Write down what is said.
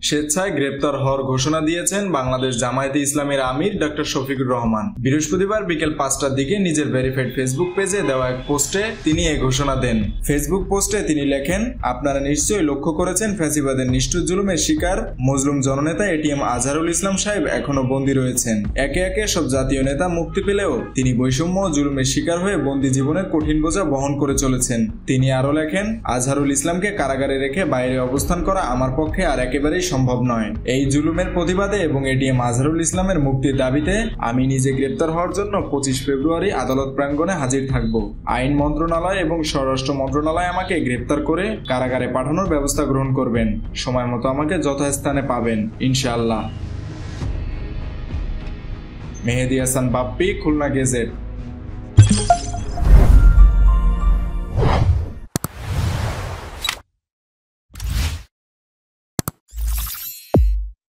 স্বেচ্ছায় গ্রেপ্তার হওয়ার ঘোষণা দিয়েছেন বাংলাদেশ জামায়াতে ইসলামের আমির ডক্টর শফিকুর রহমান। বৃহস্পতিবার বিকেল 5টার দিকে নিজের ভেরিফাইড ফেসবুক পেজে দেওয়া এক পোস্টে তিনি এ ঘোষণা দেন। ফেসবুক পোস্টে তিনি লেখেন, আপনারা নিশ্চয়ই লক্ষ্য করেছেন ফ্যাসিবাদের নিষ্ঠুর জুলুমের শিকার মজলুম জননেতা এটিএম আজহারুল ইসলাম সাহেব এখনো বন্দী রয়েছেন। একে একে সব জাতীয় নেতা মুক্তি পেলেও তিনি বৈষম্য ও জুলুমের শিকার হয়ে বন্দী জীবনের কঠিন বোঝা বহন করে চলেছেন। তিনি আরো লেখেন, আজহারুল ইসলামকে কারাগারে রেখে বাইরে অবস্থান করা আমার পক্ষে আর একেবারেই সম্ভব নয়। এই জুলুমের প্রতিবাদে এবং এটিএম আজহারুল ইসলামের মুক্তির দাবিতে আমি নিজে গ্রেপ্তার হওয়ার জন্য 25 ফেব্রুয়ারি আদালত প্রাঙ্গণে হাজির থাকব। আইন মন্ত্রণালয় এবং স্বরাষ্ট্র মন্ত্রণালয় আমাকে গ্রেপ্তার করে কারাগারে পাঠানোর ব্যবস্থা গ্রহণ করবেন। সময় মতো আমাকে যথাস্থানে পাবেন ইনশাআল্লাহ। মেহেদী হাসান বাপ্পি, খুলনা গেজেট।